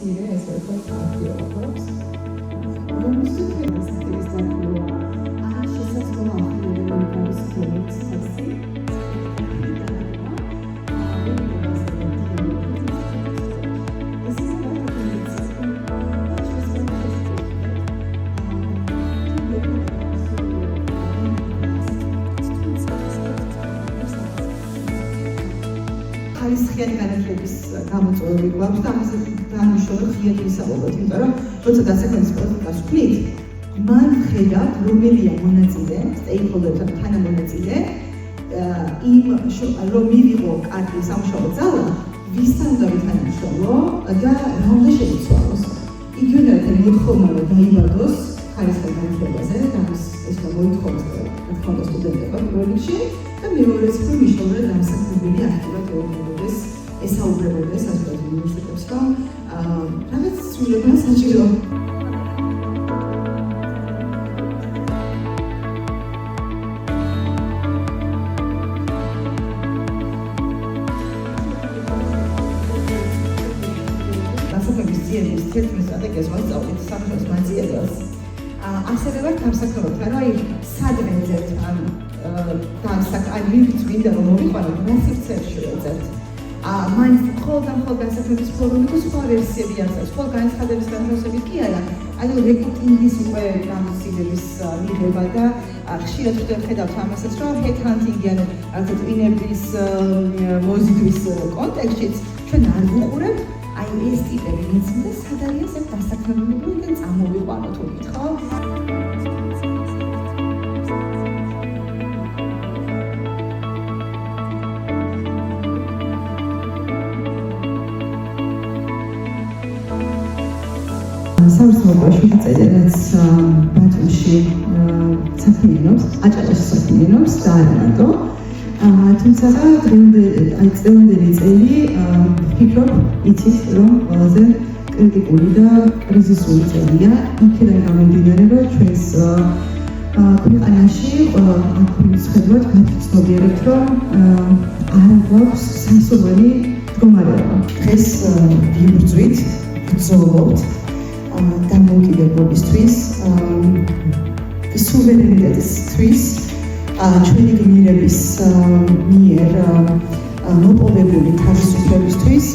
მცირე ესე ვთქვათ აქტივობებს. რომლის უფლებას ის დაკვრა ან შესაძლოა ახლებელები გამოსცემს ასი ხალისხიანი განათლების გამოწვევები გვაქვს და ამაზე დანიშნულებით ხიად ვისაუბროთ, იმიტომ რომ როცა დასაქმების პოლიტიკას ვქმნით, მან ხედავთ რომელია მონაწილე, სტეიკჰოლდერთან თანამონაწილე, რომ მივიღო კარგი სამუშაო ძალა, ვისთან უნდა ვითანამშრომლო და რა უნდა შეიცვალოს. იგივე მოთხოვნა რომ დაიბადოს ხალისხიან განათლებაზე და ეს მოითხოვს რა თქმა უნდა სტუდენტებმა პირველ რიგში და მეორე რიგში მნიშვნელოვნად დამსახურებული აქტიურად ეუბნებოდეს, ესაუბრებოდეს ასეთ უნივერსიტეტებს, რომ რაღაც ცვლილება საჭირო. დასაქმების ძიების თერთმეტ სტრატეგიას ვასწავლით საქართველოს მანძიებას. ასევე ვარ გამსახურებთან, რომ აი სადმე ეძებთ ან ვინც მინდა რომ მოვიყვანოთ, რა სივრცეებში ვეძებთ. მაინც მხოლოდ დასაქმების ფორუმი და სხვა ვერსიები არსებობს, ხოლმე განცხადების განთავსებით კი არა. ანუ რეკრუტინგის უკვე გამოცდილების მიღება და ხშირად ხედავთ ამასაც, რომ ჰედჰანტინგი ანუ წინების მოზიდვის კონტექსტშიც ჩვენ არ ვუყურებთ აი ეს ტიპები ვინც მინდა სად არის ეს დასაქმებული და წამოვიყვანოთ თქო ხო? საერთაშორისო წედერაც ბათუმში საქმიანობს, აჭარაში საქმიანობს და არანტო. თუმცა დღევანდელი წელი ვფიქრობ, იცით, რომ ყველაზე კრიტიკული და კრიზისული წელია. იქიდან გამომდინარე, რომ ჩვენს ქვეყანაში ხედავთ, გაცნობიერებთ, რომ არ გვაქვს სასურველი მდგომარეობა. დღეს ვიბრძვით, ვბრძოლობთ დამოუკიდებლობისთვის, სუვერენიტეტისთვის, ჩვენი გმირების მიერ მოპოვებული თავისუფლებისთვის,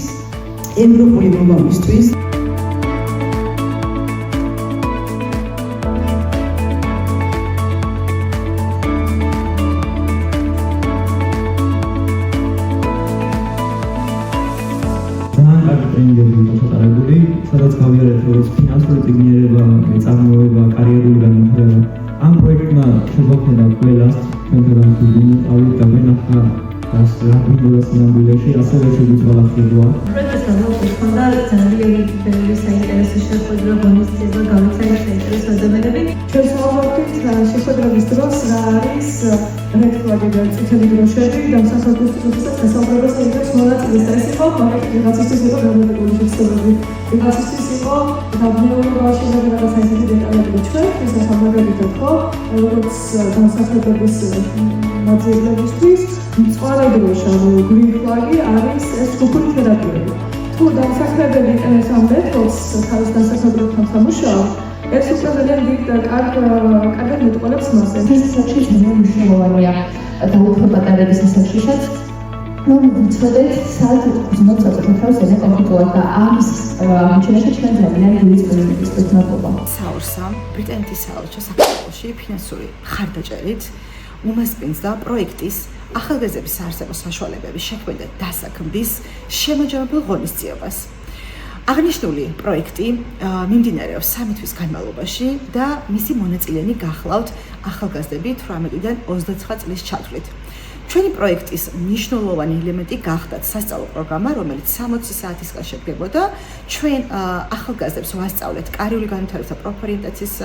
ევროპული მომავლისთვის. სადაც გავიარეთ, როგორც ფინანსური წიგნიერება, წარმოება, კარიერული განვითარება. ამ პროექტმა შეგვაქვს ყველას ჩვენთან გულწრფელი და ვენახა რაბინდოს ნამდვილში ასევე შეგვიძლია ხედვა. პროექტთან მოხდა ძალიან ბევრი საინტერესო შეხვედრა, გამოცდილება, გამოცემის საინტერესო ადამიანები. ჩვენ ვსაუბრობთ შეხვედრების დროს რა არის რექტორი და წითელი დროშები დამსახურების პროცესის დასაუბრებას იღებს მონაწილეს და ეს იყო ვიღაცისთვის იყო განმარტებული შეხვედრები. ვიღაცისთვის იყო დაბნეულობაში რაღაც საინტერესო დეტალები ჩვენ ეს ახალგაზრდები ხო როგორც დამსახურების მაძიებლებისთვის მწვავე დროშა green flag-ი არის ეს ჯგუფური თერაპიები. თუ დამსახურებელი იყენებს ამ მეთოდს თავის დასახლებებთან სამუშაო, ეს უკვე ძალიან დიდ კარგად მეტყოლებს მას. ეს საკში ძალიან მნიშვნელოვანია და უფრო პატარების ასაკშიც რომ ვიცოდეთ სად გძნობ საკუთარ ენა კონფლიქტულად და ამის მიჩნევა ჩვენ ძალიან დიდი პრობლემის გრძნობა. საურსამ ბრიტანეთის საელჩო საქართველოში ფინანსური მხარდაჭერით უმასპინძლა პროექტის ახალგაზრდების საარსებო საშუალებების შექმნა და დასაქმების შემაჯამებელ ღონისძიებას. აღნიშნული პროექტი მიმდინარეობს 3 თვის განმავლობაში და მისი მონაწილენი გახლავთ ახალგაზრდები 18-დან 29 წლის ჩათვლით. ჩვენი პროექტის მნიშვნელოვანი ელემენტი გახდათ სასწავლო პროგრამა, რომელიც 60 საათისგან შედგებოდა. ჩვენ ახალგაზრდებს ვასწავლეთ კარიერული განვითარების და პროფორიენტაციის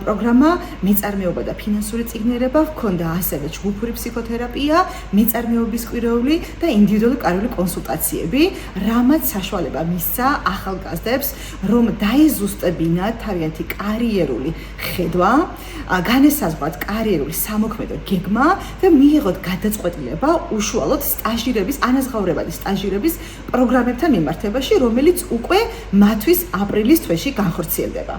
პროგრამა, მეწარმეობა და ფინანსური წიგნიერება, ჰქონდა ასევე ჯგუფური ფსიქოთერაპია, მეწარმეობის კვირეული და ინდივიდუალური კარიერული კონსულტაციები, რამაც საშუალება მისცა ახალგაზრდებს, რომ დაეზუსტებინათ თავიანთი კარიერული ხედვა, განესაზღვრათ კარიერული სამოქმედო გეგმა და მიიღოთ გადაწყვეტილება უშუალოდ სტაჟირების, ანაზღაურებადი სტაჟირების პროგრამებთან მიმართებაში, რომელიც უკვე მათთვის აპრილის თვეში განხორციელდება.